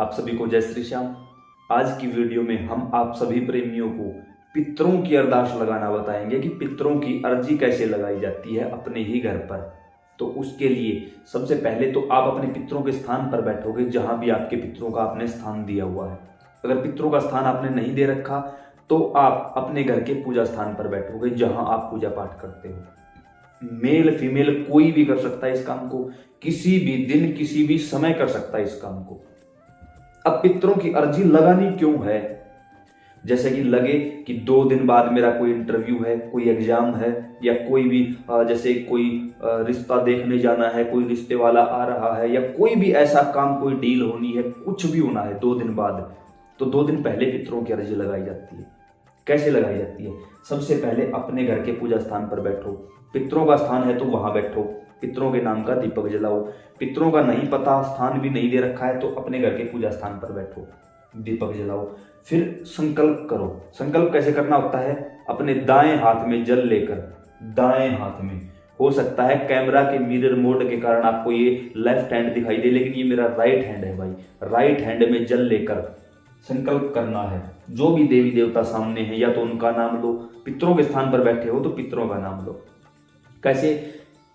आप सभी को जय श्री श्याम। आज की वीडियो में हम आप सभी प्रेमियों को पितरों की अरदास लगाना बताएंगे कि पितरों की अर्जी कैसे लगाई जाती है अपने ही घर पर। तो उसके लिए सबसे पहले तो आप अपने पितरों के स्थान पर बैठोगे जहां भी आपके पितरों का आपने स्थान दिया हुआ है। अगर पितरों का स्थान आपने नहीं दे रखा तो आप अपने घर के पूजा स्थान पर बैठोगे जहां आप पूजा पाठ करते हो। मेल फीमेल कोई भी कर सकता है इस काम को, किसी भी दिन किसी भी समय कर सकता है इस काम को। अब पितरों की अर्जी लगानी क्यों है? जैसे कि लगे कि 2 दिन बाद मेरा कोई इंटरव्यू है, कोई एग्जाम है, या कोई भी जैसे कोई रिश्ता देखने जाना है, कोई रिश्ते वाला आ रहा है, या कोई भी ऐसा काम, कोई डील होनी है, कुछ भी होना है 2 दिन बाद, तो 2 दिन पहले पितरों की अर्जी लगाई जाती है। कैसे लगाई जाती है? सबसे पहले अपने घर के पूजा स्थान पर बैठो। पितरों का स्थान है तो वहां बैठो, पितरों के नाम का दीपक जलाओ। पितरों का नहीं पता, स्थान भी नहीं दे रखा है, तो अपने घर के पूजा स्थान पर बैठो, दीपक जलाओ। फिर संकल्प करो। संकल्प कैसे करना होता है? अपने दाएं हाथ में जल लेकर, दाएं हाथ में, हो सकता है कैमरा के मिरर मोड के कारण आपको ये लेफ्ट हैंड दिखाई दे, लेकिन ये मेरा राइट हैंड है भाई। राइट हैंड में जल लेकर संकल्प करना है। जो भी देवी देवता सामने हैं या तो उनका नाम लो, पितरों के स्थान पर बैठे हो तो पितरों का नाम लो। कैसे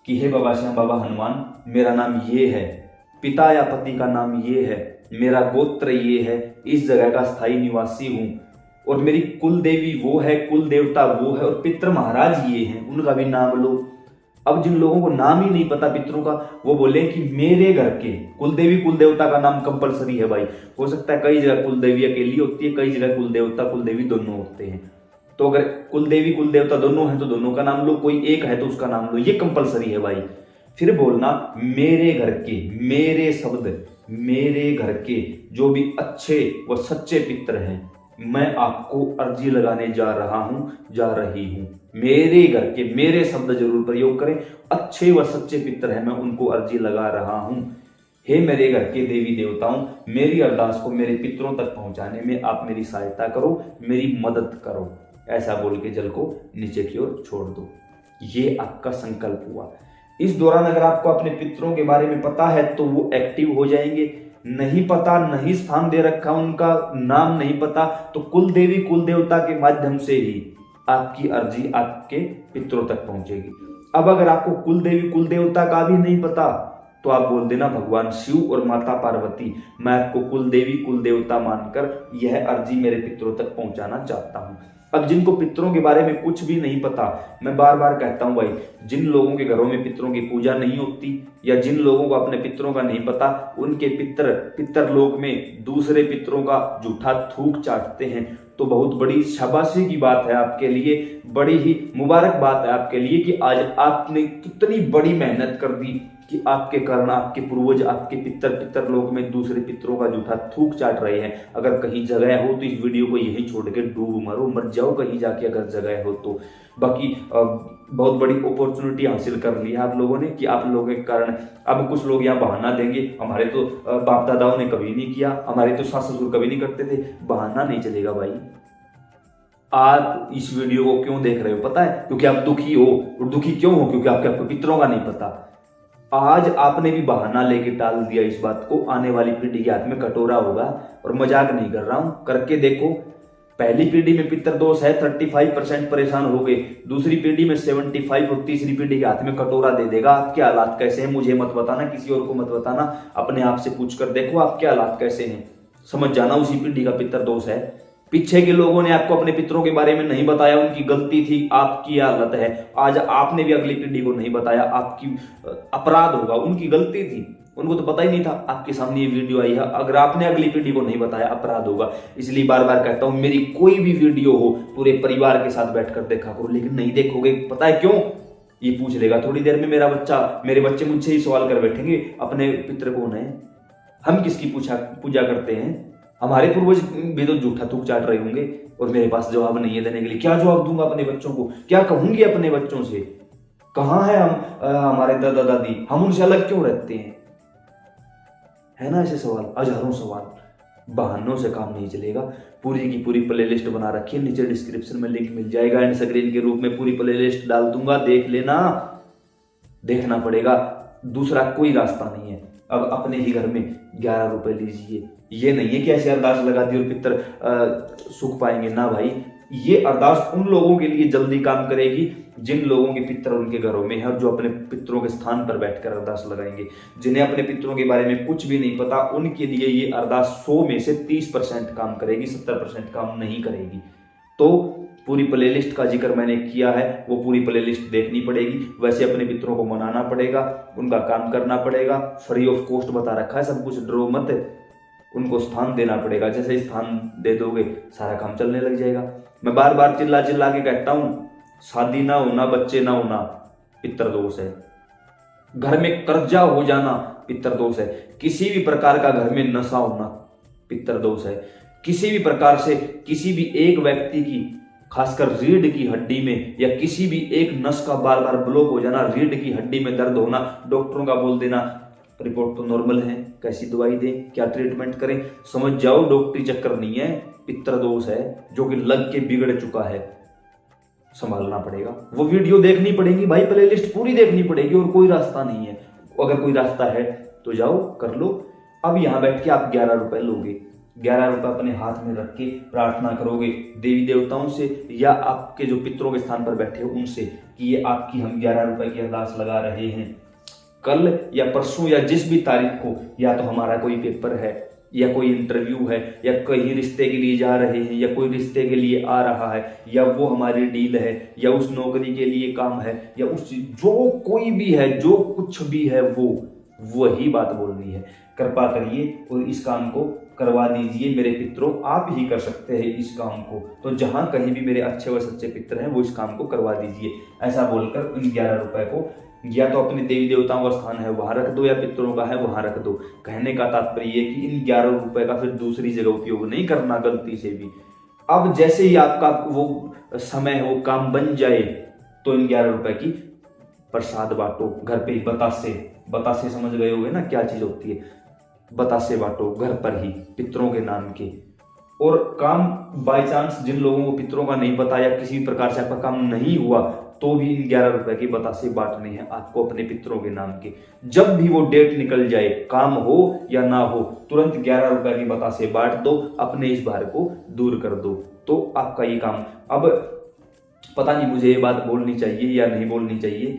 कि हे बाबा श्याम, बाबा हनुमान, मेरा नाम ये है, पिता या पति का नाम ये है, मेरा गोत्र ये है, इस जगह का स्थायी निवासी हूं, और मेरी कुल देवी वो है, कुल देवता वो है, और पितृ महाराज ये हैं, उनका भी नाम लो। अब जिन लोगों को नाम ही नहीं पता पितरों का, वो बोले कि मेरे घर के कुल देवी कुल देवता का नाम कंपलसरी है भाई। हो सकता है कई जगह कुल देवी अकेली होती है, कई जगह कुल देवता कुल देवी दोनों होते हैं। तो अगर कुल देवी कुल देवता दोनों हैं तो दोनों का नाम लो, कोई एक है तो उसका नाम लो, ये कंपलसरी है भाई। फिर बोलना मेरे घर के, मेरे शब्द, मेरे घर के जो भी अच्छे व सच्चे पितर हैं, मैं आपको अर्जी लगाने जा रहा हूं, जा रही हूं। मेरे घर के, मेरे शब्द जरूर प्रयोग करें। अच्छे व सच्चे पितर हैं, मैं उनको अर्जी लगा रहा हूं। हे मेरे घर के देवी देवताओं, मेरी अरदास को मेरे पितरों तक पहुंचाने में आप मेरी सहायता करो, मेरी मदद करो। ऐसा बोल के जल को नीचे की ओर छोड़ दो। ये आपका संकल्प हुआ। इस दौरान अगर आपको अपने पितरों के बारे में पता है तो वो एक्टिव हो जाएंगे। नहीं पता, नहीं स्थान दे रखा, उनका नाम नहीं पता, तो कुल देवी कुल देवता के माध्यम से ही आपकी अर्जी आपके पितरों तक पहुंचेगी। अब अगर आपको कुल देवी कुल देवता का भी नहीं पता तो आप बोल देना भगवान शिव और माता पार्वती, मैं आपको कुल देवी कुल देवता मानकर यह अर्जी मेरे पितरों तक पहुंचाना चाहता हूं। अब जिनको पितरों के बारे में कुछ भी नहीं पता, मैं बार बार कहता हूं भाई, जिन लोगों के घरों में पितरों की पूजा नहीं होती या जिन लोगों को अपने पितरों का नहीं पता, उनके पितर लोक में दूसरे पितरों का जूठा थूक चाटते हैं, तो बहुत बड़ी शाबाशी की बात है आपके लिए, बड़ी ही मुबारक बात है आपके लिए कि आज आपने कितनी बड़ी मेहनत कर दी कि आपके कारण आपके पूर्वज, आपके पितर लोक में दूसरे पितरों का जूठा थूक चाट रहे हैं। अगर कहीं जगह हो तो इस वीडियो को यहीं छोड़ के डूब मरो, मर जाओ कहीं जाके अगर जगह हो तो। बाकी बहुत बड़ी अपॉर्चुनिटी हासिल कर ली है आप लोगों ने कि आप लोगों के कारण अब कुछ लोग यहाँ बहाना देंगे, हमारे तो बाप दादाओं ने कभी नहीं किया, हमारे तो सास ससुर कभी नहीं करते थे। बहाना नहीं चलेगा भाई। आप इस वीडियो को क्यों देख रहे हो पता है? क्योंकि आप दुखी हो। और दुखी क्यों हो? क्योंकि आपके पितरों का नहीं पता। आज आपने भी बहाना लेके टाल दिया इस बात को। आने वाली पीढ़ी के हाथ में कटोरा होगा, और मजाक नहीं कर रहा हूं, करके देखो। पहली पीढ़ी में पितर दोष है, 35% परेशान हो गए, दूसरी पीढ़ी में 75, और तीसरी पीढ़ी के हाथ में कटोरा दे देगा। आपके हालात कैसे हैं मुझे मत बताना, किसी और को मत बताना, अपने आप से पूछ कर देखो आपके हालात कैसे हैं, समझ जाना उसी पीढ़ी का पितर दोष है। पीछे के लोगों ने आपको अपने पितरों के बारे में नहीं बताया, उनकी गलती थी, आपकी हालत है। आज आपने भी अगली पीढ़ी को नहीं बताया, आपकी अपराध होगा, उनकी गलती थी, उनको तो पता ही नहीं था। आपके सामने ये वीडियो आई है, अगर आपने अगली पीढ़ी को नहीं बताया अपराध होगा। इसलिए बार बार कहता हूं, मेरी कोई भी वीडियो हो पूरे परिवार के साथ बैठकर देखा करो, लेकिन नहीं देखोगे पता है क्यों? ये पूछ लेगा थोड़ी देर में मेरे बच्चे मुझसे ही सवाल कर बैठेंगे, अपने पितर कौन है, हम किसकी पूजा करते हैं, हमारे पूर्वज भी तो जूठा थूक चाट रहे होंगे, और मेरे पास जवाब नहीं है देने के लिए। क्या जवाब दूंगा अपने बच्चों को? क्या कहूंगी अपने बच्चों से? कहां है हमारे दादा दादी, हम उनसे अलग क्यों रहते हैं? है ना ऐसे सवाल, हजारों सवाल। बहानों से काम नहीं चलेगा। पूरी की पूरी प्लेलिस्ट बना रखी है, नीचे डिस्क्रिप्शन में लिंक मिल जाएगा, एंड स्क्रीन के रूप में पूरी प्लेलिस्ट डाल दूंगा, देख लेना। देखना पड़ेगा, दूसरा कोई रास्ता नहीं है। अब अपने ही घर में 11 रुपए लीजिए। ये नहीं है कि ऐसे अरदास लगा दी और पितर सुख पाएंगे ना भाई। ये अरदास उन लोगों के लिए जल्दी काम करेगी जिन लोगों के पितर उनके घरों में है और जो अपने पितरों के स्थान पर बैठकर अरदास लगाएंगे। जिन्हें अपने पितरों के बारे में कुछ भी नहीं पता, उनके लिए ये अरदास 100 में से 30% काम करेगी, 70% काम नहीं करेगी। तो पूरी प्लेलिस्ट का जिक्र मैंने किया है, वो पूरी प्लेलिस्ट देखनी पड़ेगी। वैसे अपने पितरों को मनाना पड़ेगा, उनका काम करना पड़ेगा, फ्री ऑफ कॉस्ट बता रखा है सब कुछ, डरो मत। उनको स्थान देना पड़ेगा, जैसे स्थान दे दोगे सारा काम चलने लग जाएगा। मैं बार बार चिल्ला चिल्ला के कहता हूं, शादी ना होना, बच्चे ना होना पितर दोष है। घर में कर्जा हो जाना पितर दोष है। किसी भी प्रकार का घर में नशा होना पितर दोष है। किसी भी प्रकार से किसी भी एक व्यक्ति की, खासकर रीढ़ की हड्डी में या किसी भी एक नस का बार बार ब्लॉक हो जाना, रीढ़ की हड्डी में दर्द होना, डॉक्टरों का बोल देना रिपोर्ट तो नॉर्मल है, कैसी दवाई दें, क्या ट्रीटमेंट करें, समझ जाओ डॉक्टरी चक्कर नहीं है, पितर दोष है जो कि लग के बिगड़ चुका है। संभालना पड़ेगा, वो वीडियो देखनी पड़ेगी भाई, प्लेलिस्ट पूरी देखनी पड़ेगी और कोई रास्ता नहीं है। अगर कोई रास्ता है तो जाओ कर लो। अब यहां बैठ के आप 11 रुपए लोगे, 11 रुपए अपने हाथ में रख के प्रार्थना करोगे देवी देवताओं से या आपके जो पितरों के स्थान पर बैठे हो उनसे कि ये आपकी हम 11 रुपए की अरदास लगा रहे हैं। कल या परसों या जिस भी तारीख को या तो हमारा कोई पेपर है या कोई इंटरव्यू है या कहीं रिश्ते के लिए जा रहे हैं या कोई रिश्ते के लिए आ रहा है या वो हमारी डील है या उस नौकरी के लिए काम है या उस जो कोई भी है, जो कुछ भी है, वो वही बात बोलनी है। कृपा करिए और इस काम को करवा दीजिए मेरे पितरों, आप ही कर सकते हैं इस काम को। तो जहां कहीं भी मेरे अच्छे व सच्चे पितर हैं वो इस काम को करवा दीजिए। ऐसा बोलकर उन 11 रुपए को या तो अपने देवी देवताओं का स्थान है वहां रख दो या पितरों का है वहां रख दो। कहने का तात्पर्य ये कि इन 11 रुपए का फिर दूसरी जगह उपयोग नहीं करना गलती से भी। अब जैसे ही आपका वो समय है, वो काम बन जाए तो इन 11 रुपए की प्रसाद बांटो घर पे ही। बतासे समझ गए होगे ना क्या चीज होती है, बतासे बांटो घर पर ही पितरों के नाम के। और काम बाय चांस जिन लोगों को पितरों का नहीं पता या किसी प्रकार से आपका काम नहीं हुआ तो भी इन 11 रुपए की बतासे बांटने हैं आपको अपने पितरों के नाम के। जब भी वो डेट निकल जाए, काम हो या ना हो, तुरंत 11 रुपए की बतासे बांट दो, अपने इस भार को दूर कर दो, तो आपका ये काम। अब पता नहीं मुझे ये बात बोलनी चाहिए या नहीं बोलनी चाहिए,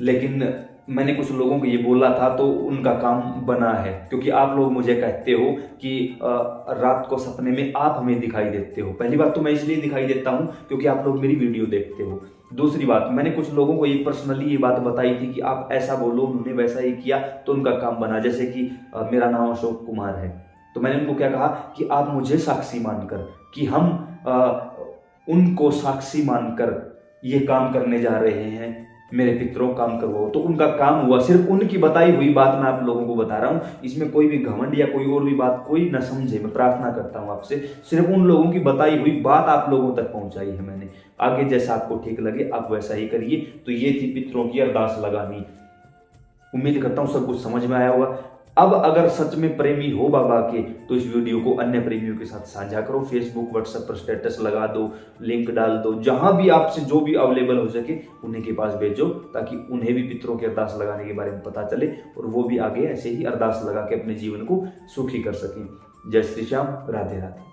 लेकिन मैंने कुछ लोगों को ये बोला था तो उनका काम बना है। क्योंकि आप लोग मुझे कहते हो कि रात को सपने में आप हमें दिखाई देते हो। पहली बात तो मैं इसलिए दिखाई देता हूं क्योंकि आप लोग मेरी वीडियो देखते हो। दूसरी बात, मैंने कुछ लोगों को ये पर्सनली ये बात बताई थी कि आप ऐसा बोलो, उन्होंने वैसा ही किया तो उनका काम बना। जैसे कि मेरा नाम अशोक कुमार है, तो मैंने उनको क्या कहा कि आप मुझे साक्षी मानकर कि हम उनको साक्षी मानकर ये काम करने जा रहे हैं, मेरे पितरों काम करवाओ, तो उनका काम हुआ। सिर्फ उनकी बताई हुई बात मैं आप लोगों को बता रहा हूं, इसमें कोई भी घमंड या कोई और भी बात कोई न समझे। मैं प्रार्थना करता हूं आपसे, सिर्फ उन लोगों की बताई हुई बात आप लोगों तक पहुंचाई है मैंने। आगे जैसा आपको ठीक लगे आप वैसा ही करिए। तो ये थी पितरों की अरदास लगानी। उम्मीद करता हूं सब कुछ समझ में आया होगा। अब अगर सच में प्रेमी हो बाबा के तो इस वीडियो को अन्य प्रेमियों के साथ साझा करो। फेसबुक व्हाट्सएप पर स्टेटस लगा दो, लिंक डाल दो, जहां भी आपसे जो भी अवेलेबल हो सके उन्हीं के पास भेजो, ताकि उन्हें भी पितरों की अरदास लगाने के बारे में पता चले और वो भी आगे ऐसे ही अरदास लगा के अपने जीवन को सुखी कर सकें। जय श्री श्याम, राधे राधे।